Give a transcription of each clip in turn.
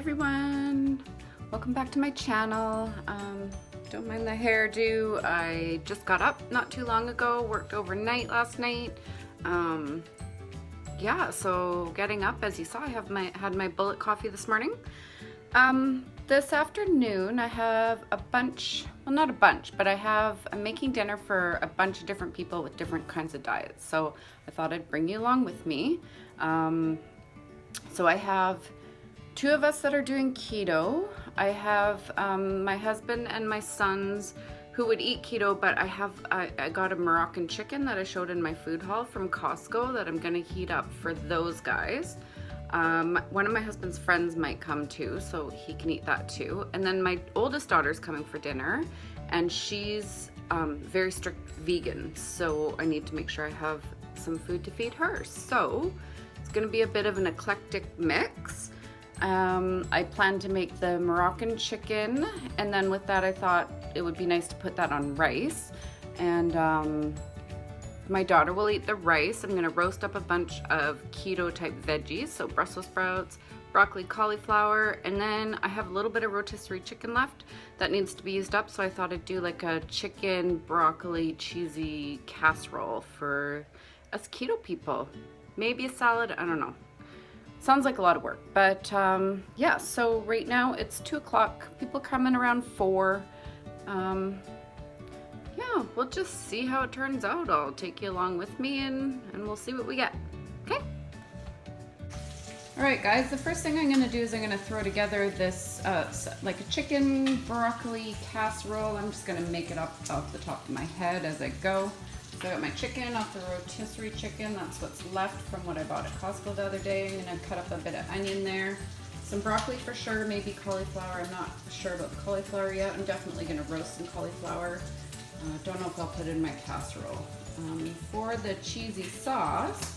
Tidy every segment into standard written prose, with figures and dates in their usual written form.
everyone, welcome back to my channel. Don't mind the hairdo. I just got up not too long ago, worked overnight last night. Yeah, so getting up, as you saw, I had my bullet coffee this morning. This afternoon I have a bunch, well, not a bunch, but I'm making dinner for a bunch of different people with different kinds of diets, so I thought I'd bring you along with me. So I have two of us that are doing keto. I have my husband and my sons who would eat keto, but I got a Moroccan chicken that I showed in my food haul from Costco that I'm gonna heat up for those guys. One of my husband's friends might come too, so he can eat that too. And then my oldest daughter's coming for dinner, and she's very strict vegan, so I need to make sure I have some food to feed her. So it's gonna be a bit of an eclectic mix. I plan to make the Moroccan chicken, and then with that I thought it would be nice to put that on rice, and my daughter will eat the rice. I'm gonna roast up a bunch of keto type veggies, so Brussels sprouts, broccoli, cauliflower, and then I have a little bit of rotisserie chicken left that needs to be used up, so I thought I'd do like a chicken, broccoli, cheesy casserole for us keto people. Maybe a salad, I don't know. Sounds like a lot of work, but yeah, so right now it's 2 o'clock. People coming around 4. Yeah, we'll just see how it turns out. I'll take you along with me and we'll see what we get, okay? All right, guys, the first thing I'm gonna do is I'm gonna throw together this, like a chicken broccoli casserole. I'm just gonna make it up off the top of my head as I go. So I got my chicken off the rotisserie chicken. That's what's left from what I bought at Costco the other day. I'm gonna cut up a bit of onion there. Some broccoli for sure, maybe cauliflower. I'm not sure about the cauliflower yet. I'm definitely gonna roast some cauliflower. Don't know if I'll put it in my casserole. For the cheesy sauce,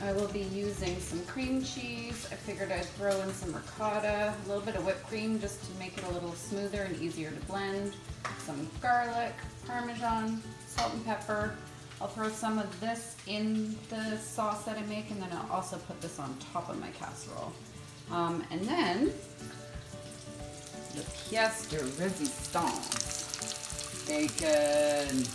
I will be using some cream cheese. I figured I'd throw in some ricotta, a little bit of whipped cream just to make it a little smoother and easier to blend. Some garlic, parmesan, salt and pepper. I'll throw some of this in the sauce that I make, and then I'll also put this on top of my casserole. And then the pièce de résistance, bacon.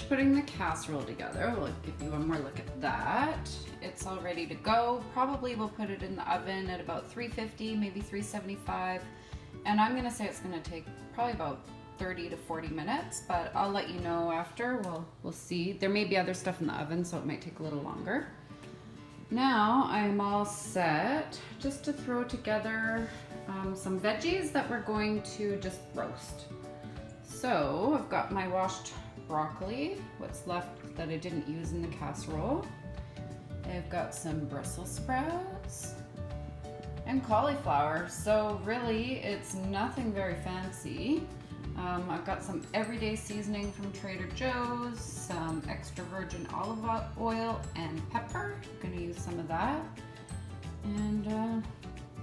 putting the casserole together. We'll give you one more look at that. It's all ready to go. Probably we'll put it in the oven at about 350, maybe 375. And I'm gonna say it's gonna take probably about 30 to 40 minutes, but I'll let you know after. We'll see. There may be other stuff in the oven, so it might take a little longer. Now I'm all set just to throw together some veggies that we're going to just roast. So I've got my washed broccoli, what's left that I didn't use in the casserole. I've got some Brussels sprouts and cauliflower. So really it's nothing very fancy. I've got some everyday seasoning from Trader Joe's, some extra virgin olive oil and pepper. I'm gonna use some of that. And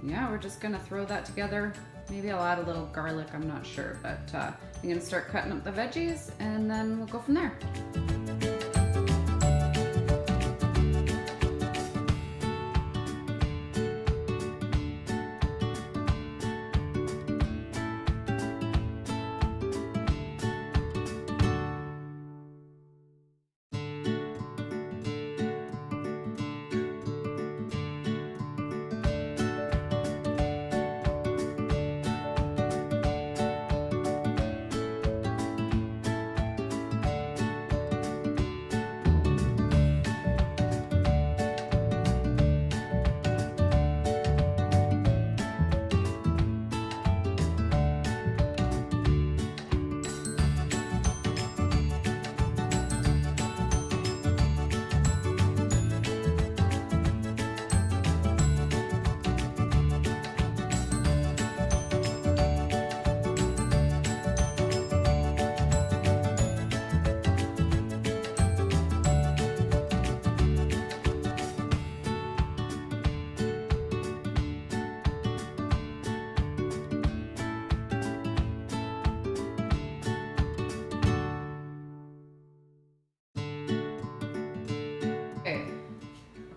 yeah, we're just gonna throw that together. Maybe I'll add a little garlic, I'm not sure, but I'm gonna start cutting up the veggies and then we'll go from there.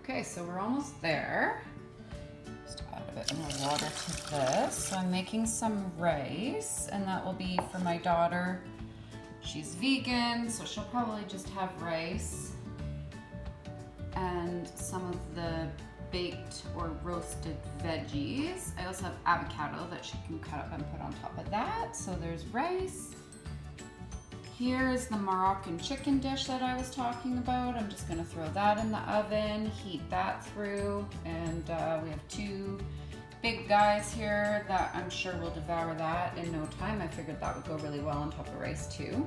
Okay, so we're almost there. Just add a bit more water to this. So I'm making some rice, and that will be for my daughter. She's vegan, so she'll probably just have rice and some of the baked or roasted veggies. I also have avocado that she can cut up and put on top of that. So there's rice. Here's the Moroccan chicken dish that I was talking about. I'm just gonna throw that in the oven, heat that through, and we have two big guys here that I'm sure will devour that in no time. I figured that would go really well on top of rice too.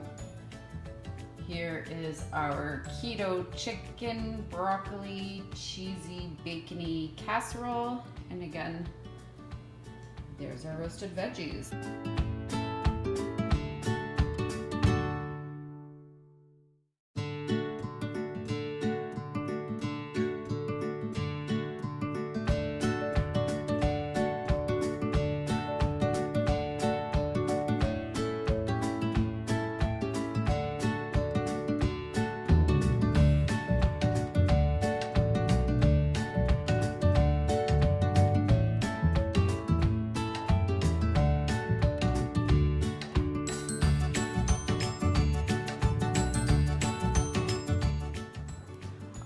Here is our keto chicken, broccoli, cheesy, bacony casserole. And again, there's our roasted veggies.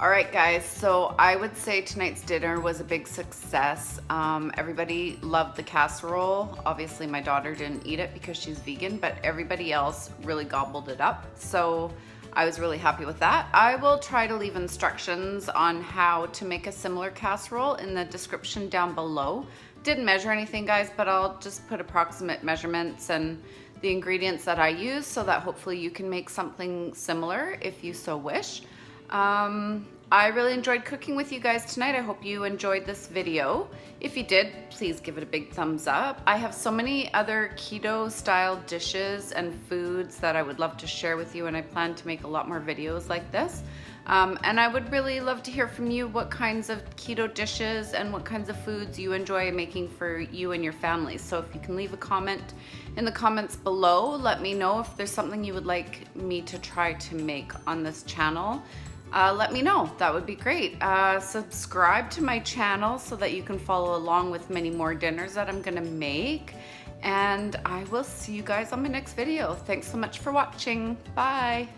All right, guys, so I would say tonight's dinner was a big success. Everybody loved the casserole. Obviously, my daughter didn't eat it because she's vegan, but everybody else really gobbled it up. So I was really happy with that. I will try to leave instructions on how to make a similar casserole in the description down below. Didn't measure anything, guys, but I'll just put approximate measurements and the ingredients that I use so that hopefully you can make something similar if you so wish. I really enjoyed cooking with you guys tonight. I hope you enjoyed this video. If you did, please give it a big thumbs up. I have so many other keto style dishes and foods that I would love to share with you, and I plan to make a lot more videos like this. And I would really love to hear from you what kinds of keto dishes and what kinds of foods you enjoy making for you and your family. So if you can leave a comment in the comments below, let me know if there's something you would like me to try to make on this channel. Let me know, that would be great. Subscribe to my channel so that you can follow along with many more dinners that I'm gonna make. And I will see you guys on my next video. Thanks so much for watching. Bye.